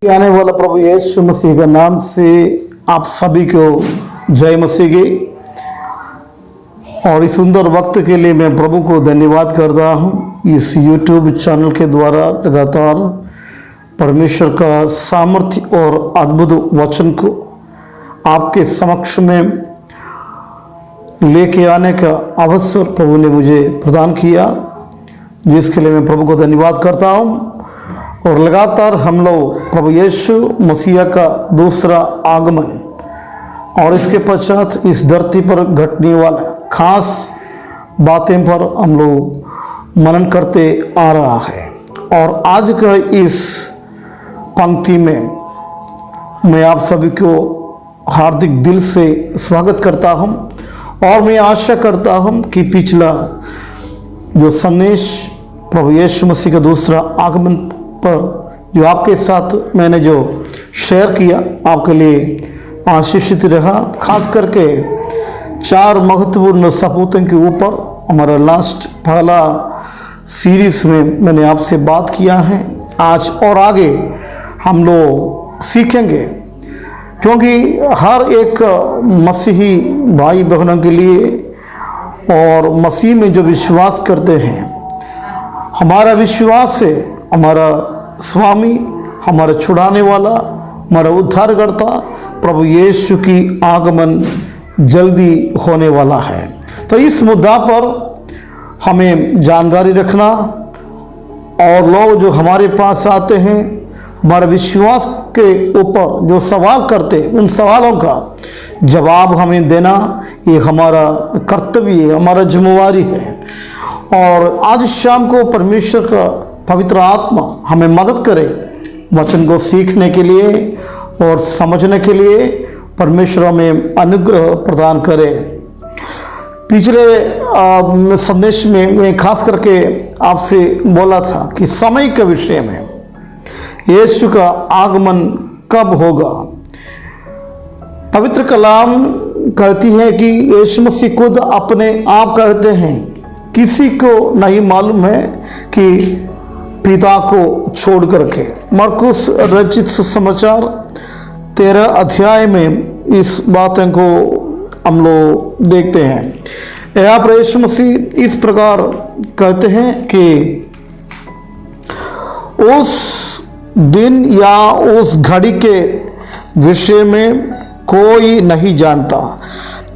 आने वाला प्रभु यीशु मसीह के नाम से आप सभी को जय मसीह की। और इस सुंदर वक्त के लिए मैं प्रभु को धन्यवाद करता हूँ। इस YouTube चैनल के द्वारा लगातार परमेश्वर का सामर्थ्य और अद्भुत वचन को आपके समक्ष में लेके आने का अवसर प्रभु ने मुझे प्रदान किया, जिसके लिए मैं प्रभु को धन्यवाद करता हूँ। और लगातार हम लोग प्रभु यीशु मसीह का दूसरा आगमन और इसके पश्चात इस धरती पर घटने वाला खास बातें पर हम लोग मनन करते आ रहा है। और आज का इस पंक्ति में मैं आप सभी को हार्दिक दिल से स्वागत करता हूं। और मैं आशा करता हूं कि पिछला जो संदेश प्रभु यीशु मसीह का दूसरा आगमन पर जो आपके साथ मैंने जो शेयर किया आपके लिए आशीषित रहा। खास करके 4 महत्वपूर्ण सपूतों के ऊपर हमारा लास्ट पहला सीरीज में मैंने आपसे बात किया है। आज और आगे हम लोग सीखेंगे, क्योंकि हर एक मसीही भाई बहनों के लिए और मसीह में जो विश्वास करते हैं, हमारा विश्वास है हमारा स्वामी, हमारा छुड़ाने वाला, हमारा उद्धारकर्ता प्रभु यीशु की आगमन जल्दी होने वाला है। तो इस मुद्दा पर हमें जानकारी रखना और लोग जो हमारे पास आते हैं हमारे विश्वास के ऊपर जो सवाल करते हैं उन सवालों का जवाब हमें देना ये हमारा कर्तव्य है, हमारा जिम्मेवारी है। और आज शाम को परमेश्वर का पवित्र आत्मा हमें मदद करे वचन को सीखने के लिए और समझने के लिए। परमेश्वर हमें अनुग्रह प्रदान करे। पिछले संदेश में मैं खास करके आपसे बोला था कि समय के विषय में यीशु का आगमन कब होगा। पवित्र कलाम कहती है कि यीशु मसीह खुद अपने आप कहते हैं किसी को नहीं मालूम है कि पिता को छोड़ करके। मरकुस रचित सुसमाचार 13 अध्याय में इस बातों को हम लोग देखते हैं। यहाँ पर यीशु मसीह इस प्रकार कहते हैं कि उस दिन या उस घड़ी के विषय में कोई नहीं जानता,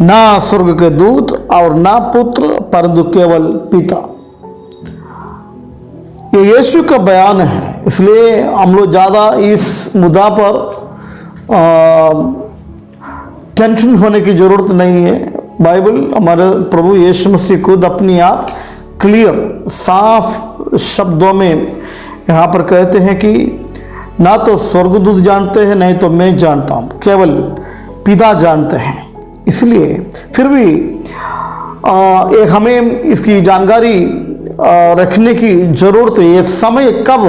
ना स्वर्ग के दूत और ना पुत्र, परंतु केवल पिता। ये यीशु का बयान है, इसलिए हम लोग ज़्यादा इस मुद्दा पर टेंशन होने की ज़रूरत नहीं है। बाइबल हमारे प्रभु यीशु मसीह खुद अपनी आप क्लियर साफ शब्दों में यहाँ पर कहते हैं कि ना तो स्वर्गदूत जानते हैं नहीं तो मैं जानता हूँ, केवल पिता जानते हैं। इसलिए फिर भी एक हमें इसकी जानकारी रखने की ज़रूरत है, ये समय कब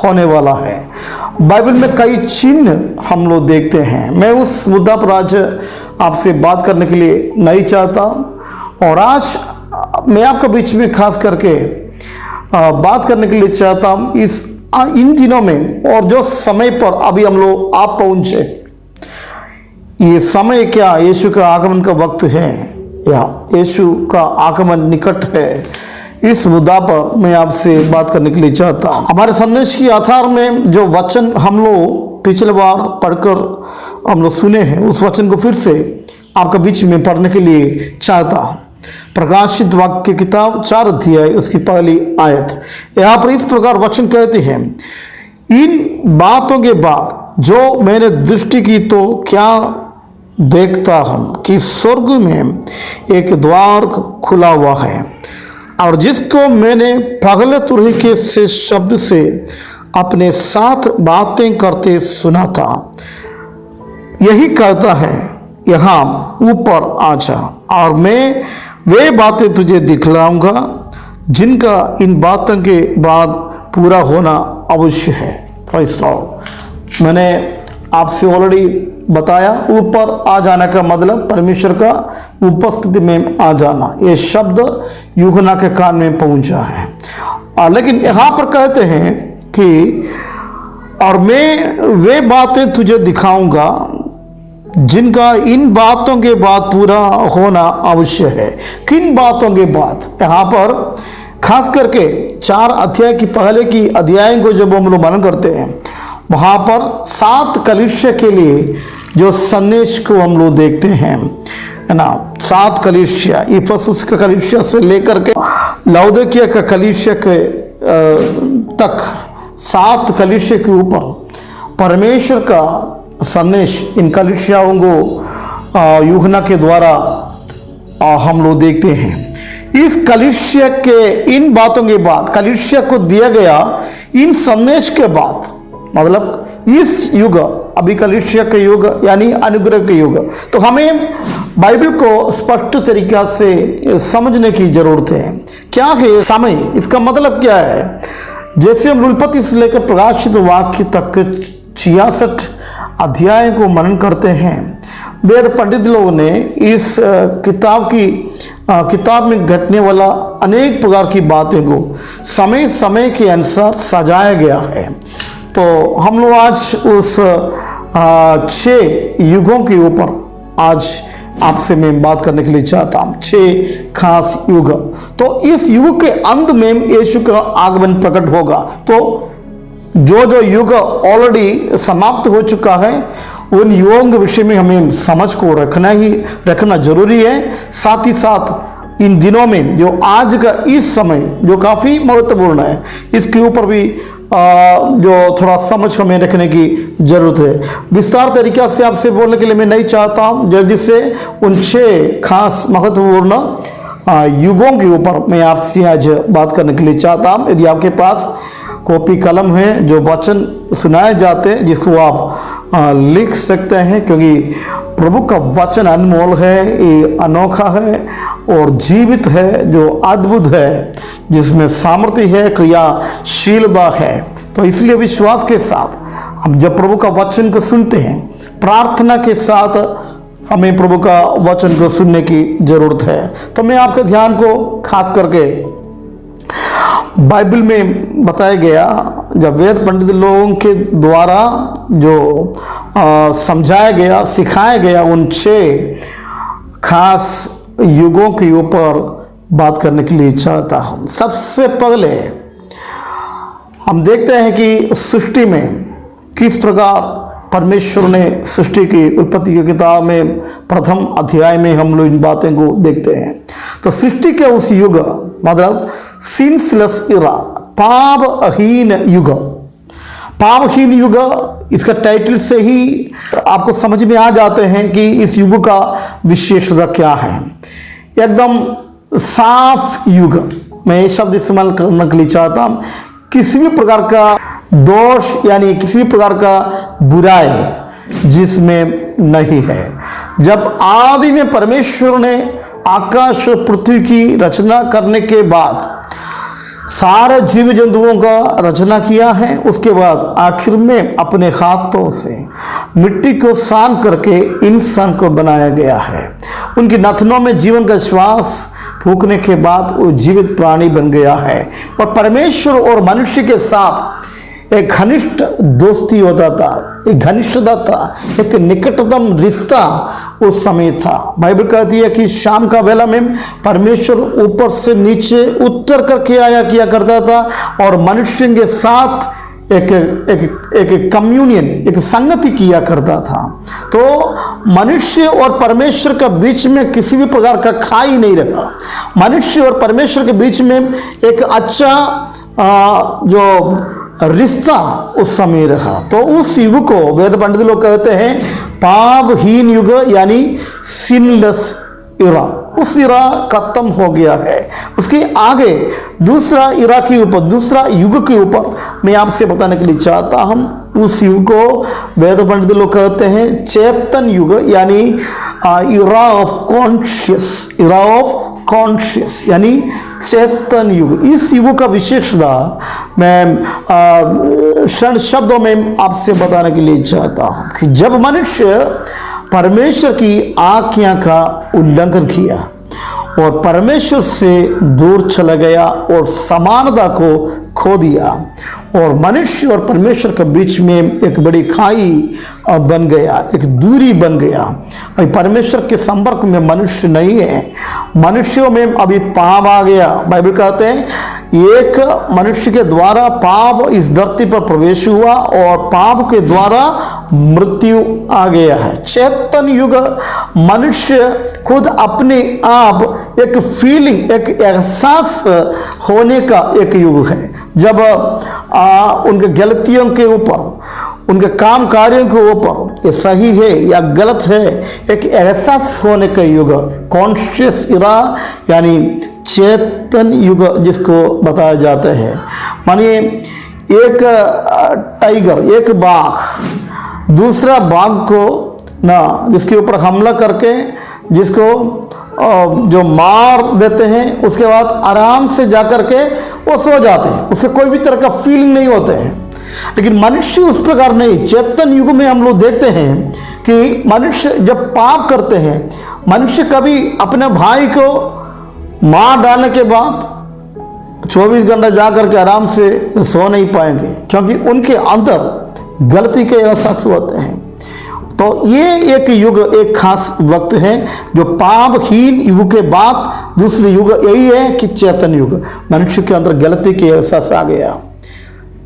होने वाला है। बाइबल में कई चिन्ह हम लोग देखते हैं। मैं उस मुद्दा पर आज आपसे बात करने के लिए नहीं चाहता। और आज मैं आपके बीच में खास करके बात करने के लिए चाहता हूँ इन दिनों में और जो समय पर अभी हम लोग आप पहुँचे, ये समय क्या यीशु का आगमन का वक्त है या यीशु का आगमन निकट है, इस मुद्दा पर मैं आपसे बात करने के लिए चाहता हूँ। हमारे संदेश की आधार में जो वचन हम लोग पिछले बार पढ़कर हम लोग सुने हैं, उस वचन को फिर से आपके बीच में पढ़ने के लिए चाहता हूँ। प्रकाशित वाक्य की किताब 4 अध्याय उसकी पहली आयत यहाँ पर इस प्रकार वचन कहते हैं, इन बातों के बाद जो मैंने दृष्टि की तो क्या देखता हूँ कि स्वर्ग में एक द्वार खुला हुआ है, और जिसको मैंने पहले तुरही के से शब्द से अपने साथ बातें करते सुना था, यही कहता है यहाँ ऊपर आ जा और मैं वे बातें तुझे दिखलाऊंगा जिनका इन बातों के बाद पूरा होना अवश्य है। Praise Lord. मैंने आपसे ऑलरेडी बताया, ऊपर आ जाने का मतलब परमेश्वर का उपस्थिति में आ जाना। ये शब्द यूहन्ना के कान में पहुंचा है। लेकिन यहाँ पर कहते हैं कि और मैं वे बातें तुझे दिखाऊंगा जिनका इन बातों के बाद पूरा होना अवश्य है। किन बातों के बाद? यहाँ पर खास करके 4 अध्याय की पहले की अध्याय को जब हम लोग मनन करते हैं, वहाँ पर 7 कलीसिया के लिए जो संदेश को हम लोग देखते हैं, है ना। 7 कलीसिया, इफिसुस का कलीसिया से लेकर के लौदीकिया का कलीसिया के तक 7 कलीसिया के ऊपर परमेश्वर का संदेश इन कलीसियाओं को यूहन्ना के द्वारा हम लोग देखते हैं। इस कलीसिया के इन बातों के बाद, कलीसिया को दिया गया इन संदेश के बाद, मतलब इस युग, अभी कलीसिया का युग यानी अनुग्रह का युग, तो हमें बाइबल को स्पष्ट तरीका से समझने की जरूरत है। क्या है समय? इसका मतलब क्या है? जैसे हम उत्पत्ति से लेकर प्रकाशित वाक्य तक 66 अध्याय को मनन करते हैं, वेद पंडित लोग ने इस किताब में घटने वाला अनेक प्रकार की बातें को समय समय के अनुसार सजाया गया है। तो हम लोग आज उस 6 युगों के ऊपर आज आपसे मैं बात करने के लिए चाहता हूँ। 6 खास युग। तो इस युग के अंत में यीशु का आगमन प्रकट होगा। तो जो युग ऑलरेडी समाप्त हो चुका है, उन युगों के विषय में हमें समझ को रखना जरूरी है। साथ ही साथ इन दिनों में जो आज का इस समय जो काफ़ी महत्वपूर्ण है, इसके ऊपर भी जो थोड़ा समझ हमें रखने की जरूरत है। विस्तार तरीक़ा से आपसे बोलने के लिए मैं नहीं चाहता हूँ। जल्दी से उन 6 खास महत्वपूर्ण युगों के ऊपर मैं आपसे आज बात करने के लिए चाहता हूँ। यदि आपके पास कॉपी कलम है, जो वचन सुनाए जाते हैं, जिसको आप लिख सकते हैं, क्योंकि प्रभु का वचन अनमोल है, ये अनोखा है और जीवित है, जो अद्भुत है, जिसमें सामर्थ्य है, क्रियाशीलता है। तो इसलिए विश्वास के साथ हम जब प्रभु का वचन को सुनते हैं, प्रार्थना के साथ हमें प्रभु का वचन को सुनने की जरूरत है। तो मैं आपके ध्यान को खास करके बाइबल में बताया गया, जब वेद पंडित लोगों के द्वारा जो समझाया गया, सिखाया गया, उन 6 खास युगों के ऊपर बात करने के लिए चाहता हूँ। सबसे पहले हम देखते हैं कि सृष्टि में किस प्रकार परमेश्वर ने सृष्टि की, उत्पत्ति की किताब में प्रथम अध्याय में हम लोग इन बातें को देखते हैं। तो सृष्टि के उस युग, मतलब सिंसलेस इरा, पापहीन युग, पापहीन युग, इसका टाइटल से ही आपको समझ में आ जाते हैं कि इस युग का विशेषता क्या है। एकदम साफ युग, मैं ये शब्द इस्तेमाल करने के लिए चाहता हूँ। किसी भी प्रकार का दोष यानी किसी भी प्रकार का बुराई जिसमें नहीं है। जब आदि में परमेश्वर ने आकाश और पृथ्वी की रचना करने के बाद सारे जीव जंतुओं का रचना किया है, उसके बाद आखिर में अपने हाथों से मिट्टी को सान करके इंसान को बनाया गया है। उनकी नथनों में जीवन का श्वास फूंकने के बाद वो जीवित प्राणी बन गया है। और परमेश्वर और मनुष्य के साथ एक घनिष्ठ दोस्ती होता था, एक घनिष्ठता था, एक निकटतम रिश्ता उस समय था। बाइबल कहती है कि शाम का वेला में परमेश्वर ऊपर से नीचे उतर करके आया किया करता था और मनुष्य के साथ एक कम्युनियन, एक संगति किया करता था। तो मनुष्य और परमेश्वर के बीच में किसी भी प्रकार का खाई नहीं रहा। मनुष्य और परमेश्वर के बीच में एक अच्छा जो रिश्ता उस समय रहा। तो उस युग को वेद पंडित लोग कहते हैं पापहीन युग, यानी सिनलेस इरा। उस इरा खत्म हो गया है। उसके आगे दूसरा इरा के ऊपर, दूसरा युग के ऊपर मैं आपसे बताने के लिए चाहता हूँ। उस युग को वेद पंडित लोग कहते हैं चेतन युग, यानी era of conscious, era of conscious यानी चेतन युग। इस युग का विशेषता मैं क्षण शब्दों में आपसे बताने के लिए चाहता हूँ कि जब मनुष्य परमेश्वर की आज्ञा का उल्लंघन किया और परमेश्वर से दूर चला गया और समानता को खो दिया और मनुष्य और परमेश्वर के बीच में एक बड़ी खाई बन गया, एक दूरी बन गया। अभी परमेश्वर के संपर्क में मनुष्य नहीं है, मनुष्यों में अभी पाप आ गया। बाइबल कहते हैं एक मनुष्य के द्वारा पाप इस धरती पर प्रवेश हुआ और पाप के द्वारा मृत्यु आ गया है। चेतन युग मनुष्य खुद अपने आप एक फीलिंग, एक एहसास होने का एक युग है। जब उनके गलतियों के ऊपर, उनके काम कार्यों के ऊपर ये सही है या गलत है, एक एहसास होने का युग, कॉन्शियस इरा यानी चेतन युग जिसको बताया जाता है। मानिए एक टाइगर, एक बाघ दूसरा बाघ को ना जिसके ऊपर हमला करके जिसको जो मार देते हैं, उसके बाद आराम से जा कर के वो सो जाते हैं, उससे कोई भी तरह का फीलिंग नहीं होते हैं। लेकिन मनुष्य उस प्रकार नहीं। चेतन युग में हम लोग देखते हैं कि मनुष्य जब पाप करते हैं, मनुष्य कभी अपने भाई को मार डालने के बाद 24 घंटा जा करके आराम से सो नहीं पाएंगे, क्योंकि उनके अंदर गलती के एहसास होते हैं। तो ये एक युग, एक खास वक्त है जो पापहीन युग के बाद दूसरी युग यही है कि चेतन युग। मनुष्य के अंदर गलती के एहसास आ गया,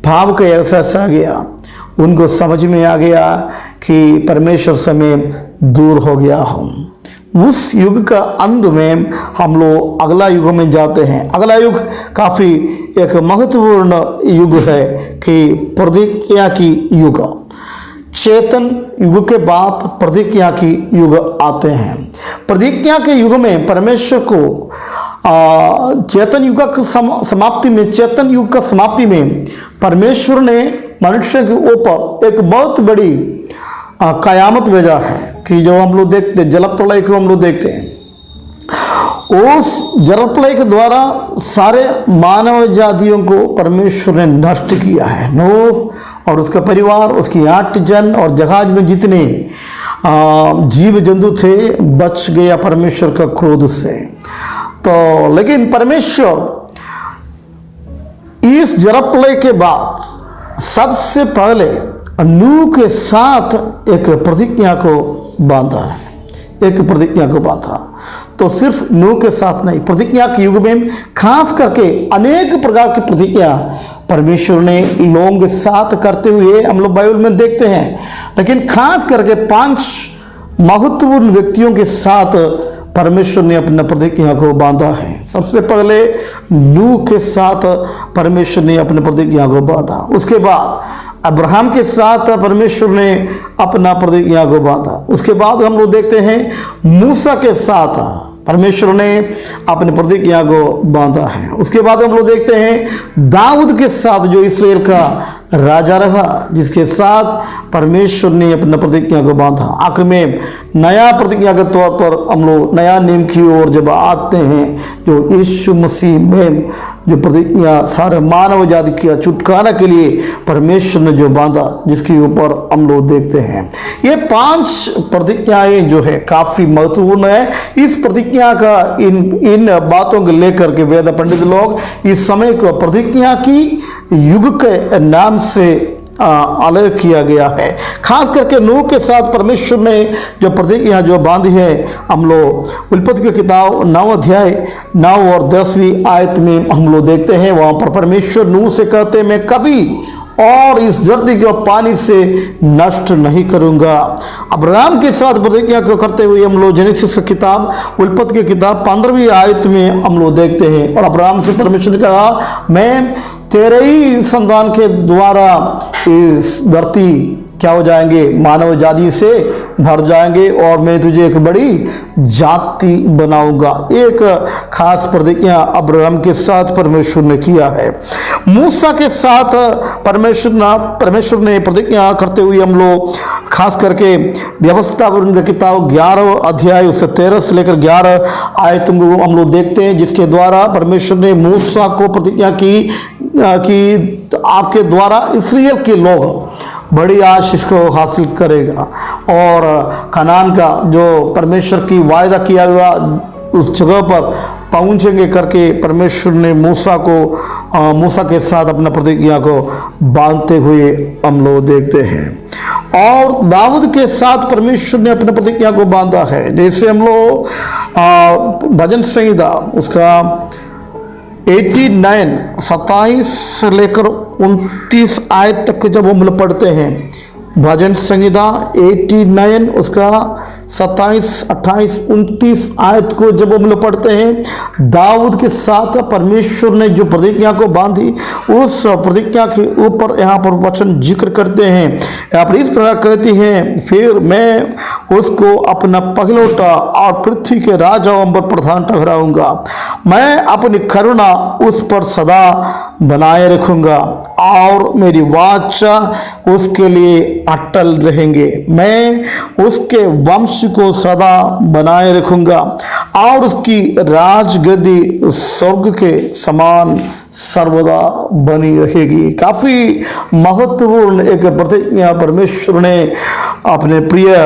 पाप का एहसास आ गया, उनको समझ में आ गया कि परमेश्वर से मैं दूर हो गया हूँ। उस युग का अंत में हम लोग अगला युग में जाते हैं। अगला युग काफ़ी एक महत्वपूर्ण युग है कि प्रतिज्ञा की युग। चेतन युग के बाद प्रतिज्ञा की युग आते हैं। प्रतिज्ञा के युग में परमेश्वर को चेतन युग की समाप्ति में, चेतन युग का समाप्ति में परमेश्वर ने मनुष्य के ऊपर एक बहुत बड़ी कयामत भेजा है कि जो हम लोग देखते, जल प्रलय को हम लोग देखते हैं। उस जल प्रलय के द्वारा सारे मानव जातियों को परमेश्वर ने नष्ट किया है। नूह और उसका परिवार, उसकी 8 जन और जहाज में जितने जीव जंतु थे बच गया परमेश्वर का क्रोध से। तो लेकिन परमेश्वर इस जल प्रलय के बाद सबसे पहले नूह के साथ एक प्रतिज्ञा को बांधा है, एक प्रतिज्ञा को बांधा। तो सिर्फ नूह के साथ नहीं, प्रतिज्ञा के युग में खास करके अनेक प्रकार की प्रतिज्ञा परमेश्वर ने लोगों के साथ करते हुए हम लोग बाइबल में देखते हैं। लेकिन खास करके 5 महत्वपूर्ण व्यक्तियों के साथ परमेश्वर ने अपना प्रतिज्ञा को बांधा है। सबसे पहले नूह के साथ परमेश्वर ने अपने प्रतिज्ञा को बांधा। उसके बाद अब्राहम के साथ परमेश्वर ने अपना प्रतिज्ञा को बांधा। उसके बाद हम लोग देखते हैं मूसा के साथ परमेश्वर ने अपने प्रतिज्ञा को बांधा है। उसके बाद हम लोग देखते हैं दाऊद के साथ जो इस्राएल का राजा रहा, जिसके साथ परमेश्वर ने अपना प्रतिज्ञा को बांधा। आखिर में नया प्रतिज्ञा के तौर पर हम लोग नया नियम की ओर जब आते हैं, जो यीशु मसीह में जो प्रतिज्ञा सारे मानव जाति की छुटकारा के लिए परमेश्वर ने जो बांधा, जिसके ऊपर हम लोग देखते हैं। ये 5 प्रतिज्ञाएं जो है काफ़ी महत्वपूर्ण है। इस प्रतिज्ञा का इन बातों को लेकर के वेद पंडित लोग इस समय को प्रतिज्ञा की युग के नाम से अलग किया गया है। खास करके नूह के साथ परमेश्वर ने जो प्रतिज्ञा जो बांधी है, हम लोग उत्पत्ति की किताब 9 अध्याय 9 और 10वीं आयत में हम लोग देखते हैं। वहाँ पर परमेश्वर नूह से कहते हैं मैं कभी और इस धरती को पानी से नष्ट नहीं करूंगा। अब्राहम के साथ प्रतिज्ञा को करते हुए हम लोग जेनेसिस की किताब, उत्पत्ति की किताब 15वीं आयत में हम लोग देखते हैं। और अब्राहम से परमेश्वर ने कहा मैं तेरे ही संतान के द्वारा इस धरती क्या हो जाएंगे, मानव जाति से भर जाएंगे और मैं तुझे एक बड़ी जाति बनाऊंगा। एक खास प्रतिज्ञा अब्राहम के साथ परमेश्वर ने किया है। मूसा के साथ परमेश्वर ने प्रतिज्ञा करते हुए हम लोग खास करके व्यवस्था पर उनका किताब 11 अध्याय उसका 13 से लेकर 11 आयत हम लोग देखते हैं, जिसके द्वारा परमेश्वर ने मूसा को प्रतिज्ञा की कि आपके द्वारा इस्राएल के लोग बड़ी आशीष को हासिल करेगा और कनान का जो परमेश्वर की वायदा किया हुआ उस जगह पर पहुंचेंगे करके परमेश्वर ने मूसा के साथ अपना प्रतिज्ञा को बांधते हुए हम लोग देखते हैं। और दाऊद के साथ परमेश्वर ने अपने प्रतिज्ञा को बांधा है। जैसे हम लोग भजन संहिता उसका 89 27 से लेकर 29 आयत तक जब हम लोग पढ़ते हैं, भजन संहिता 89 उसका 27 28 29 आयत को जब हम लोग पढ़ते हैं, दाऊद के साथ परमेश्वर ने जो प्रतिज्ञा को बांधी, उस प्रतिज्ञा के ऊपर यहाँ पर वचन जिक्र करते हैं। यहाँ पर इस प्रकार कहती हैं, फिर मैं उसको अपना पहलौठा और पृथ्वी के राजाओं पर प्रधान ठहराऊंगा। मैं अपनी करुणा उस पर सदा बनाए रखूंगा और मेरी वाचा उसके लिए अटल रहेंगे। मैं उसके वंश को सदा बनाए रखूंगा और उसकी राजगद्दी स्वर्ग के समान सर्वदा बनी रहेगी। काफी महत्वपूर्ण एक प्रतिज्ञा परमेश्वर ने अपने प्रिय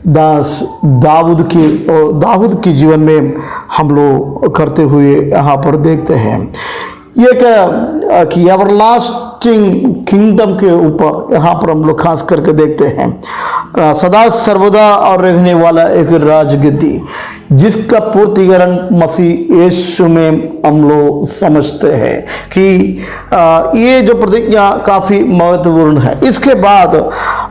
दास दाऊद के जीवन में हम लोग करते हुए यहाँ पर देखते हैं। ये कि एवरलास्टिंग किंगडम के ऊपर यहाँ पर हम लोग खास करके देखते हैं, सदा सर्वदा और रहने वाला एक राजगद्दी, जिसका पूर्तिकरण मसीह यीशु में हम लोग समझते हैं कि ये जो प्रतिज्ञा काफ़ी महत्वपूर्ण है। इसके बाद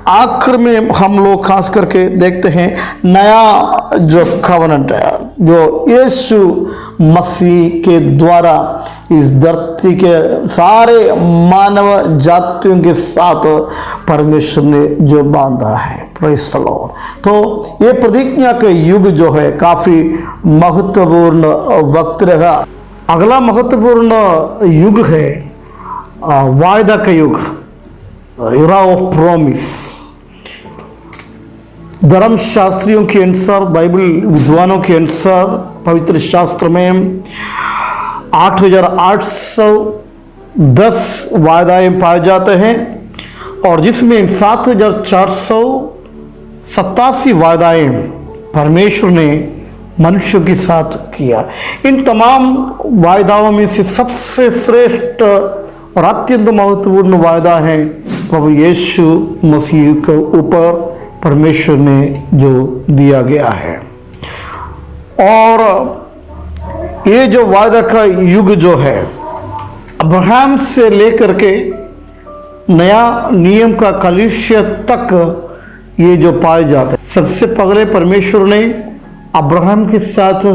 आखिर में हम लोग खास करके देखते हैं नया जो कवनेंट है, जो यीशु मसीह के द्वारा इस धरती के सारे मानव जातियों के साथ परमेश्वर ने जो बांधा है। Praise the Lord. तो ये प्रतिज्ञा के युग जो है काफ़ी महत्वपूर्ण वक्त रहा। अगला महत्वपूर्ण युग है वायदा का युग, एरा ऑफ प्रॉमिस। धर्मशास्त्रियों के अनुसार, बाइबल विद्वानों के अनुसार पवित्र शास्त्र में 8,810 वायदाएं पाए जाते हैं और जिसमें 7,487 वायदाएं परमेश्वर ने मनुष्य के साथ किया। इन तमाम वायदाओं में से सबसे श्रेष्ठ और अत्यंत महत्वपूर्ण वायदा है प्रभु यीशु मसीह के ऊपर परमेश्वर ने जो दिया गया है। और ये जो वायदा का युग जो है, अब्राहम से लेकर के नया नियम का कलीसिया तक ये जो पाए जाते हैं। सबसे पहले परमेश्वर ने अब्राहम के साथ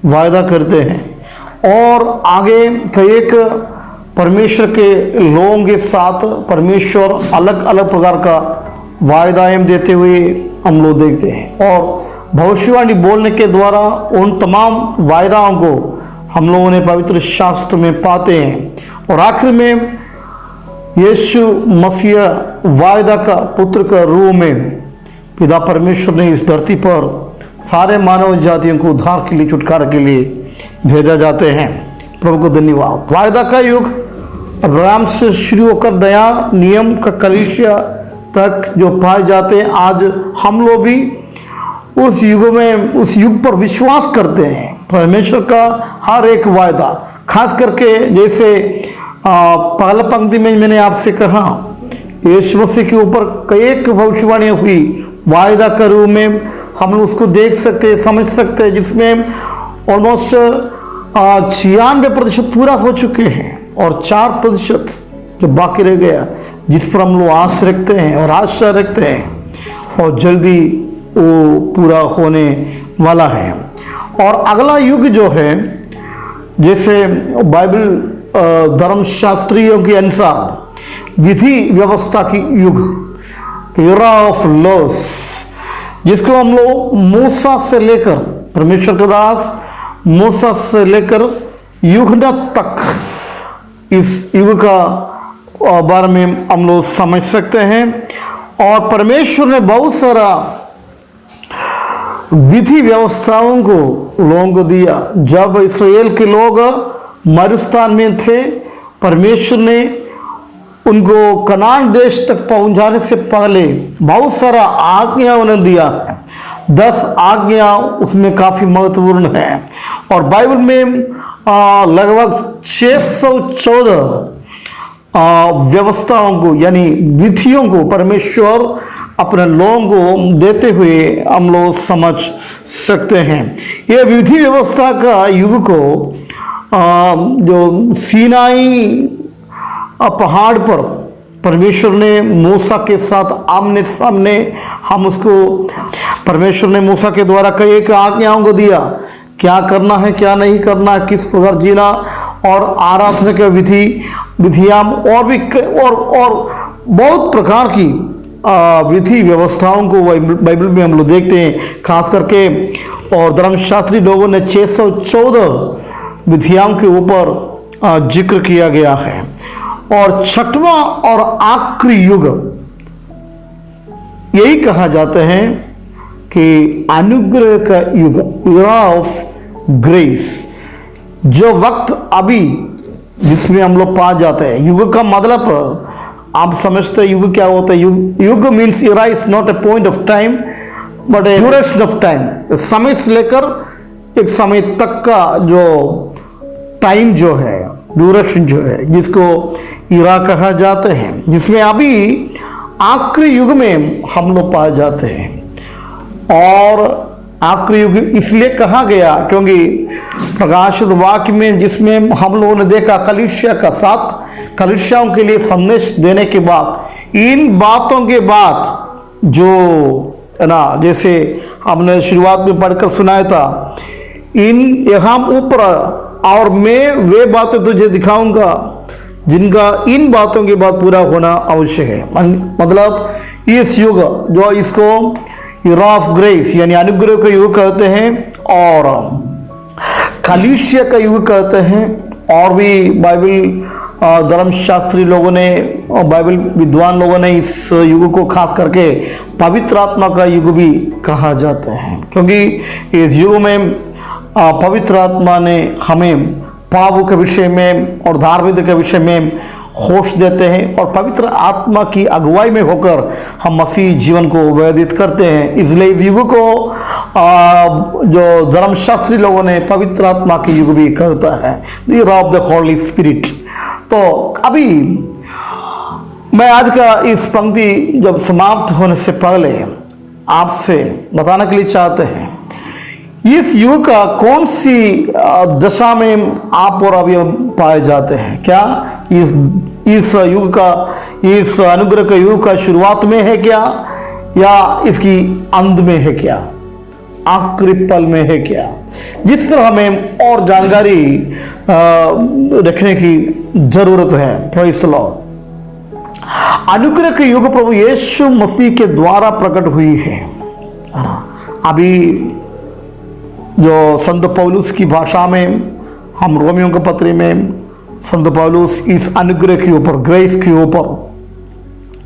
वायदा करते हैं और आगे कई एक परमेश्वर के लोगों के साथ परमेश्वर अलग अलग प्रकार का वायदाएं देते हुए हम लोग देखते हैं। और भविष्यवाणी बोलने के द्वारा उन तमाम वायदाओं को हम लोगों ने पवित्र शास्त्र में पाते हैं। और आखिर में यीशु मसीह वायदा का पुत्र का रूप में पिता परमेश्वर ने इस धरती पर सारे मानव जातियों को उद्धार के लिए, छुटकारा के लिए भेजा जाते हैं। प्रभु को धन्यवाद। वायदा का युग अब्राहम से शुरू होकर नया नियम का कलीसिया तक जो पाए जाते हैं, आज हम लोग भी उस युग में, उस युग पर विश्वास करते हैं। परमेश्वर का हर एक वायदा, खास करके जैसे पहला पंक्ति में मैंने आपसे कहा, यीशु मसीह के ऊपर कई एक भविष्यवाणी हुई वायदा के रूप में हम लोग उसको देख सकते हैं, समझ सकते हैं, जिसमें ऑलमोस्ट 96% पूरा हो चुके हैं और 4% जो बाकी रह गया, जिस पर हम लोग आस रखते हैं और आशा रखते हैं और जल्दी वो पूरा होने वाला है। और अगला युग जो है, जैसे बाइबल धर्मशास्त्रियों के अनुसार विधि व्यवस्था की युग, एरा ऑफ लॉस, जिसको हम लोग मूसा से लेकर, परमेश्वर के दास मूसा से लेकर यूहन्ना तक इस युग का बारे में हम लोग समझ सकते हैं। और परमेश्वर ने बहुत सारा विधि व्यवस्थाओं को लोगों को दिया। जब इस्राएल के लोग मरुस्थान में थे, परमेश्वर ने उनको कनान देश तक पहुंचाने से पहले बहुत सारा आज्ञा उन्हें दिया। 10 आज्ञा उसमें काफ़ी महत्वपूर्ण है। और बाइबल में लगभग 614 व्यवस्थाओं को यानी विधियों को परमेश्वर अपने लोगों को देते हुए हम लोग समझ सकते हैं। यह विधि व्यवस्था का युग को जो सीनाई पहाड़ पर परमेश्वर ने मूसा के साथ आमने सामने हम उसको परमेश्वर ने मूसा के द्वारा कई एक आज्ञाओं को दिया, क्या करना है क्या नहीं करना, किस प्रकार जीना, और आराधना के विधियां और भी और बहुत प्रकार की विधि व्यवस्थाओं को बाइबल में हम लोग देखते हैं। खास करके और धर्मशास्त्री लोगों ने 614 विधियां के ऊपर जिक्र किया गया है। और छठवां और आखिरी युग यही कहा जाता है कि अनुग्रह का युग, एरा ऑफ ग्रेस, जो वक्त अभी जिसमें हम लोग पा जाते हैं। युग का मतलब आप समझते हैं युग क्या होता है? युग means era is not a point of time but A duration of time. समय से लेकर एक समय तक का जो टाइम जो है, ड्यूरेशन जो है, जिसको इरा कहा जाते हैं, जिसमें अभी आखिरी युग में हम लोग पाए जाते हैं। और आखिरी युग इसलिए कहा गया क्योंकि प्रकाशित वाक्य में जिसमें हम लोगों ने देखा कलीसिया का साथ कलीसियाओं के लिए संदेश देने के बाद, इन बातों के बाद जो है ना, जैसे हमने शुरुआत में पढ़कर सुनाया था, इन यहाँ ऊपर और मैं वे बातें तुझे दिखाऊंगा जिनका इन बातों के बाद पूरा होना आवश्यक है। मतलब इस युग जो इसको ईरा ऑफ ग्रेस यानी अनुग्रह का युग कहते हैं और कलीसिया का युग कहते हैं। और भी बाइबल धर्मशास्त्री लोगों ने और बाइबल विद्वान लोगों ने इस युग को खास करके पवित्र आत्मा का युग भी कहा जाता है, क्योंकि इस युग में पवित्र आत्मा ने हमें पापों के विषय में और धार्मिकता के विषय में होश देते हैं और पवित्र आत्मा की अगुवाई में होकर हम मसीह जीवन को व्यतीत करते हैं। इसलिए इस युग को जो धर्मशास्त्री लोगों ने पवित्र आत्मा के युग भी कहता है, the era of the Holi spirit. तो अभी मैं आज का इस पंक्ति जब समाप्त होने से पहले आपसे बताने के लिए चाहते हैं, इस युग का कौन सी दशा में आप और अभी पाए जाते हैं? क्या इस युग का, इस अनुग्रह का युग का शुरुआत में है क्या, या इसकी अंत में है क्या, आखिरी पल में है क्या, जिस पर हमें और जानकारी रखने की जरूरत है। Praise the Lord. अनुग्रह के युग प्रभु यीशु मसीह के द्वारा प्रकट हुई है। अभी जो संत पौलुस की भाषा में हम रोमियों के पत्री में संत पौलुस इस अनुग्रह के ऊपर, ग्रेस के ऊपर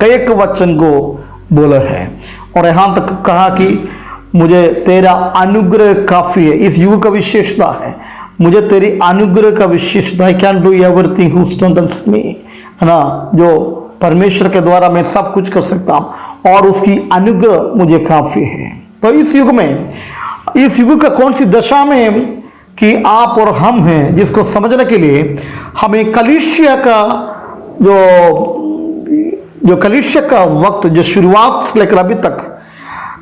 कई एक वचन को बोला है और यहाँ तक कहा कि मुझे तेरा अनुग्रह काफ़ी है। इस युग का विशेषता है, मुझे तेरी अनुग्रह का विशेषता है। Can do everything who strengthens me, है ना, जो परमेश्वर के द्वारा मैं सब कुछ कर सकता हूँ और उसकी अनुग्रह मुझे काफ़ी है। तो इस युग में, इस युग का कौन सी दशा में कि आप और हम हैं, जिसको समझने के लिए हमें कलीसिया का जो कलीसिया का वक्त, जो शुरुआत से लेकर अभी तक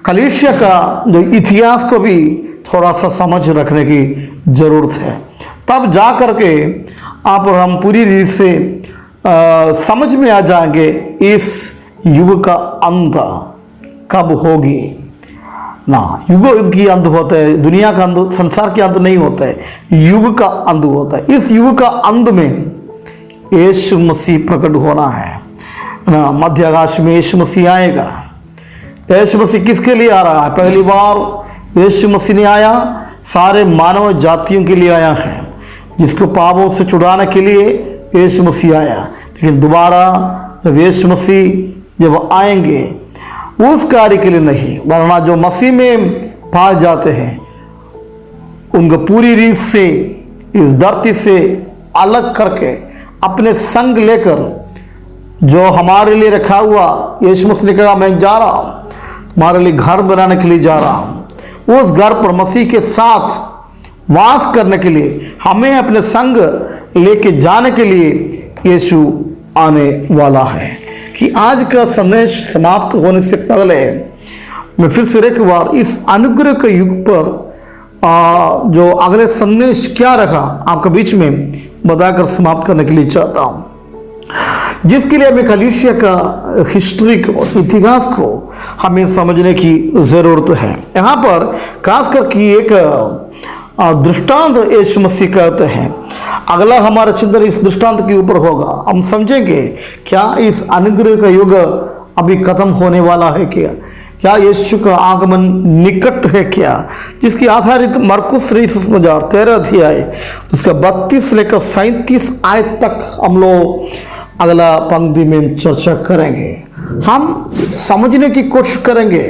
कलीसिया का जो इतिहास को भी थोड़ा सा समझ रखने की जरूरत है। तब जा करके आप और हम पूरी रीत से समझ में आ जाएंगे इस युग का अंत कब होगी ना। युग की अंत होता है, दुनिया का अंत, संसार के अंत नहीं होता है, युग का अंत होता है। इस युग का अंत में यीशु मसीह प्रकट होना है ना। मध्य आकाश में यीशु मसीह आएगा। यीशु मसीह किसके लिए आ रहा है? पहली बार यीशु मसीह ने आया सारे मानव जातियों के लिए आया है, जिसको पापों से छुड़ाने के लिए यीशु मसीह आया। लेकिन दोबारा जब यीशु मसीह जब आएंगे उस कार्य के लिए नहीं, वरना जो मसीह में पाए जाते हैं उनको पूरी रीत से इस धरती से अलग करके अपने संग लेकर, जो हमारे लिए रखा हुआ, यीशु मसीह ने कहा मैं जा रहा हूँ, तुम्हारे लिए घर बनाने के लिए जा रहा हूँ, उस घर पर मसीह के साथ वास करने के लिए, हमें अपने संग लेके जाने के लिए यीशु आने वाला है। कि आज का संदेश समाप्त होने से पहले मैं फिर से एक बार इस अनुग्रह के युग पर जो अगले संदेश क्या रखा आपके बीच में बताकर समाप्त करने के लिए चाहता हूँ, जिसके लिए हमें कलीसिया का हिस्ट्री को, इतिहास को हमें समझने की ज़रूरत है। यहाँ पर खासकर कि एक दृष्टांत यीशु मसीह कहते हैं। अगला हमारा चिंतन इस दृष्टांत के ऊपर होगा। हम समझेंगे क्या इस अनुग्रह का युग अभी खत्म होने वाला है, क्या यीशु का आगमन निकट है क्या, जिसकी आधारित मरकुस 13 अध्याय उसका 32 लेकर 37 आयत तक हम लोग अगला पंक्ति में चर्चा करेंगे। हम समझने की कोशिश करेंगे।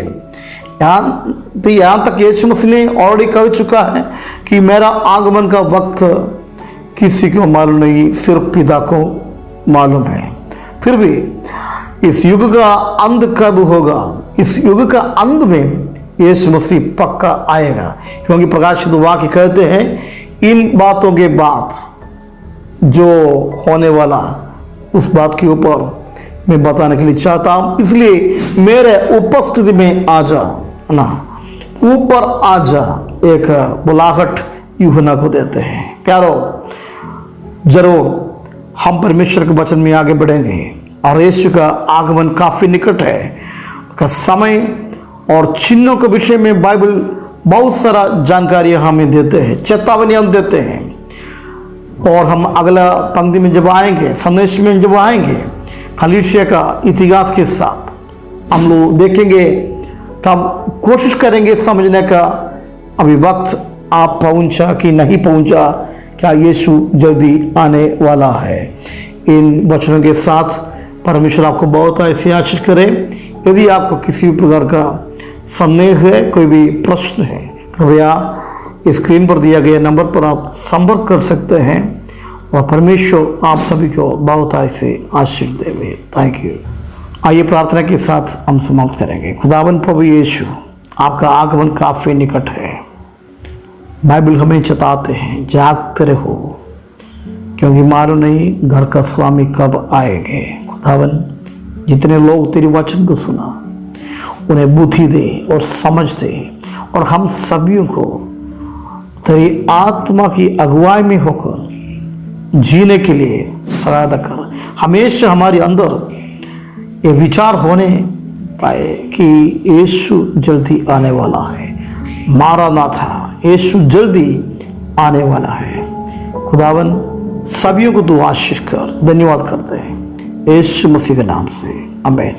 यहाँ तक यीशु मसीह ने ऑलरेडी कह चुका है कि मेरा आगमन का वक्त किसी को मालूम नहीं, सिर्फ पिता को मालूम है। फिर भी इस युग का अंत कब होगा, इस युग का अंत में यीशु मसीह पक्का आएगा, क्योंकि प्रकाशित वाक्य कहते हैं इन बातों के बाद जो होने वाला उस बात के यूपर मैं बताने के लिए चाहता हूँ। इसलिए मेरे उपस्थिति में आ जा ना, ऊपर आ जा, एक बुलाहट यूहन्ना को देते हैं। प्यारो, जरूर हम परमेश्वर के वचन में आगे बढ़ेंगे और यीशु का आगमन काफ़ी निकट है। उसका समय और चिन्हों के विषय में बाइबल बहुत सारा जानकारियाँ हमें देते हैं, चेतावनी हम देते हैं। और हम अगला पंक्ति में जब आएंगे, संदेश में जब आएंगे कलीसिया का इतिहास के साथ, हम लोग देखेंगे, तब कोशिश करेंगे समझने का अभी वक्त आप पहुंचा कि नहीं पहुंचा, क्या यीशु जल्दी आने वाला है। इन वचनों के साथ परमेश्वर आपको बहुत ऐसी आशीष करे। यदि आपको किसी भी प्रकार का संदेह है, कोई भी प्रश्न है, कृपया स्क्रीन पर दिया गया नंबर पर आप संपर्क कर सकते हैं और परमेश्वर आप सभी को बहुत ऐसे आशीष देवे। Thank you. आइए प्रार्थना के साथ हम समाप्त करेंगे। खुदावंद प्रभु यीशु, आपका आगमन काफ़ी निकट है। बाइबल हमें चेताते हैं जागते रहो, क्योंकि मालूम नहीं घर का स्वामी कब आएंगे। खुदावंद, जितने लोग तेरे वचन को सुना उन्हें बुद्धि दे और समझ दे, और हम सभी को तेरी आत्मा की अगुवाई में होकर जीने के लिए सहायता कर। हमेशा हमारे अंदर ये विचार होने पाए कि यीशु जल्दी आने वाला है। मारानाथा, यीशु जल्दी आने वाला है। खुदावन सभी को तू आशीष कर। धन्यवाद करते हैं यीशु मसीह के नाम से, आमीन।